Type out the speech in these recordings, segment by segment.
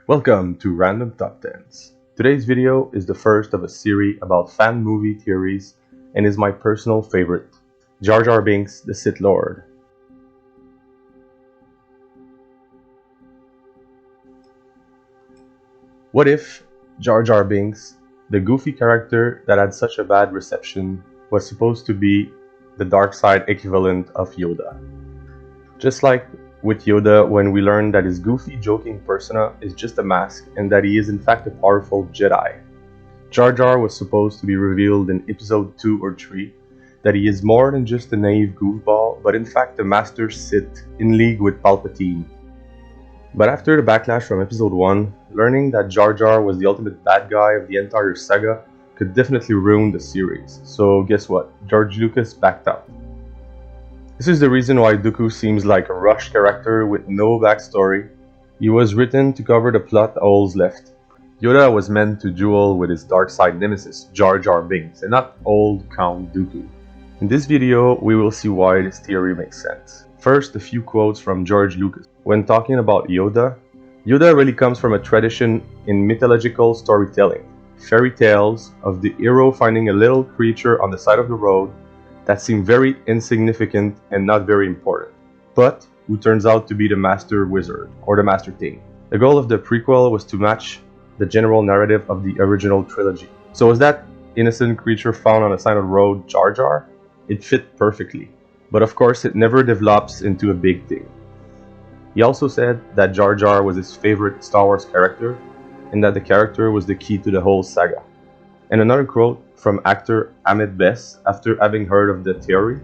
Welcome to Randomtoptens. Today's video is the first of a series about fan movie theories and is my personal favorite, Jar Jar Binks the Sith Lord. What if Jar Jar Binks, the goofy character that had such a bad reception, was supposed to be the dark side equivalent of Yoda? Just like with Yoda, when we learn that his goofy joking persona is just a mask and that he is in fact a powerful Jedi. Jar Jar was supposed to be revealed in episode 2 or 3 that he is more than just a naive goofball, but in fact a master Sith in league with Palpatine. But after the backlash from episode 1, learning that Jar Jar was the ultimate bad guy of the entire saga could definitely ruin the series. So guess what? George Lucas backed out. This is the reason why Dooku seems like a rushed character with no backstory. He was written to cover the plot holes left. Yoda was meant to duel with his dark side nemesis, Jar Jar Binks, and not old Count Dooku. In this video, we will see why this theory makes sense. First, a few quotes from George Lucas. When talking about Yoda, Yoda really comes from a tradition in mythological storytelling. Fairy tales of the hero finding a little creature on the side of the road that seemed very insignificant and not very important, but who turns out to be the master wizard or the master thing. The goal of the prequel was to match the general narrative of the original trilogy. So was that innocent creature found on the side of the road Jar Jar? It fit perfectly, but of course it never develops into a big thing. He also said that Jar Jar was his favorite Star Wars character and that the character was the key to the whole saga. And another quote from actor Ahmed Best after having heard of the theory: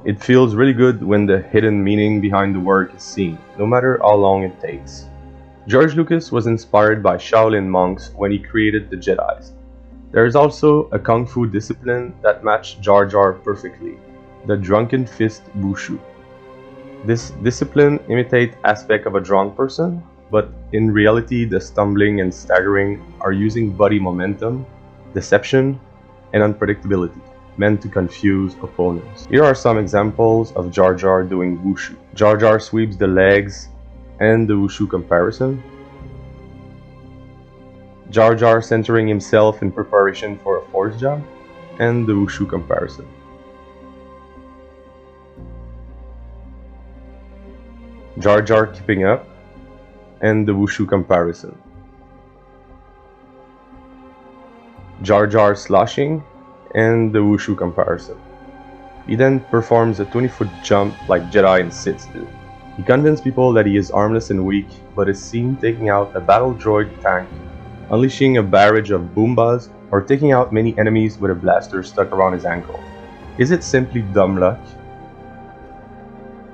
"It feels really good when the hidden meaning behind the work is seen, no matter how long it takes." George Lucas was inspired by Shaolin monks when he created the Jedis. There is also a kung fu discipline that matched Jar Jar perfectly, the drunken fist wushu. This discipline imitates aspects of a drunk person, but in reality the stumbling and staggering are using body momentum, deception, and unpredictability, meant to confuse opponents. Here are some examples of Jar Jar doing wushu. Jar Jar sweeps the legs and the wushu comparison. Jar Jar centering himself in preparation for a force jump and the wushu comparison. Jar Jar keeping up and the wushu comparison. Jar Jar sloshing and the wushu comparison. He then performs a 20-foot jump like Jedi and Sith do. He convinces people that he is armless and weak, but is seen taking out a battle droid tank, unleashing a barrage of Boombas, or taking out many enemies with a blaster stuck around his ankle. Is it simply dumb luck?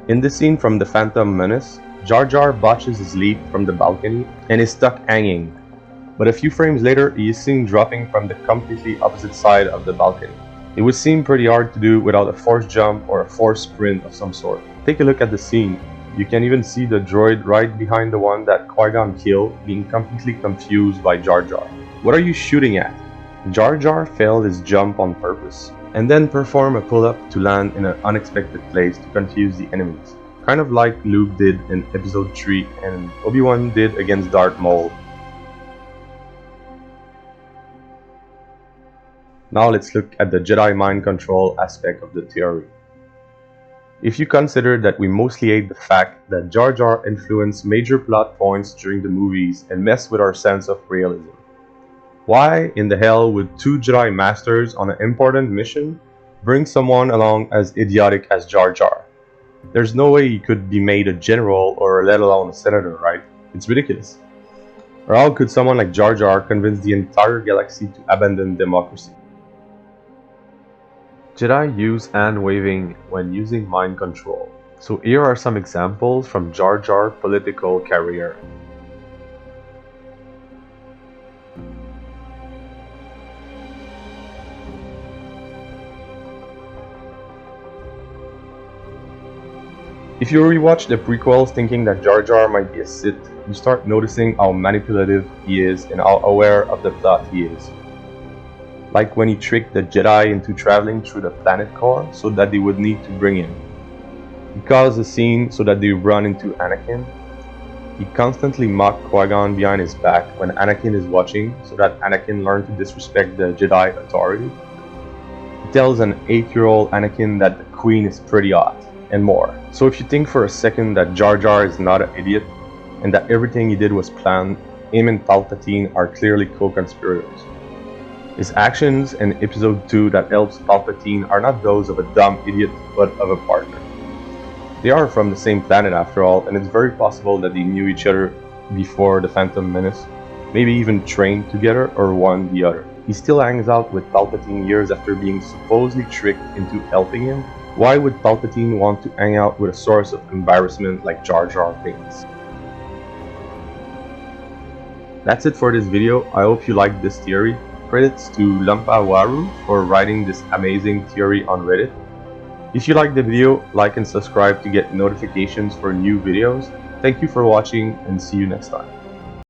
In this scene from The Phantom Menace, Jar Jar botches his leap from the balcony and is stuck hanging, but a few frames later he is seen dropping from the completely opposite side of the balcony. It would seem pretty hard to do without a force jump or a force sprint of some sort. Take a look at the scene. You can even see the droid right behind the one that Qui-Gon killed being completely confused by Jar Jar. What are you shooting at? Jar Jar failed his jump on purpose and then performed a pull-up to land in an unexpected place to confuse the enemies. Kind of like Luke did in episode 3 and Obi-Wan did against Darth Maul. Now let's look at the Jedi mind control aspect of the theory. If you consider that we mostly hate the fact that Jar Jar influenced major plot points during the movies and messed with our sense of realism, why in the hell would two Jedi Masters on an important mission bring someone along as idiotic as Jar Jar? There's no way he could be made a general or let alone a senator, right? It's ridiculous. Or how could someone like Jar Jar convince the entire galaxy to abandon democracy? Jedi use hand waving when using mind control. So here are some examples from Jar Jar's political career. If you rewatch the prequels thinking that Jar Jar might be a Sith, you start noticing how manipulative he is and how aware of the plot he is. Like when he tricked the Jedi into traveling through the planet core so that they would need to bring him. He caused a scene so that they run into Anakin. He constantly mocked Qui-Gon behind his back when Anakin is watching so that Anakin learned to disrespect the Jedi authority. He tells an 8-year-old Anakin that the Queen is pretty hot, and more. So if you think for a second that Jar Jar is not an idiot, and that everything he did was planned, him and Palpatine are clearly co-conspirators. His actions in Episode 2 that helps Palpatine are not those of a dumb idiot, but of a partner. They are from the same planet after all, and it's very possible that they knew each other before the Phantom Menace, maybe even trained together or one the other. He still hangs out with Palpatine years after being supposedly tricked into helping him. Why would Palpatine want to hang out with a source of embarrassment like Jar Jar Binks? That's it for this video. I hope you liked this theory. Credits to Lumpawarroo for writing this amazing theory on Reddit. If you liked the video, like and subscribe to get notifications for new videos. Thank you for watching and see you next time.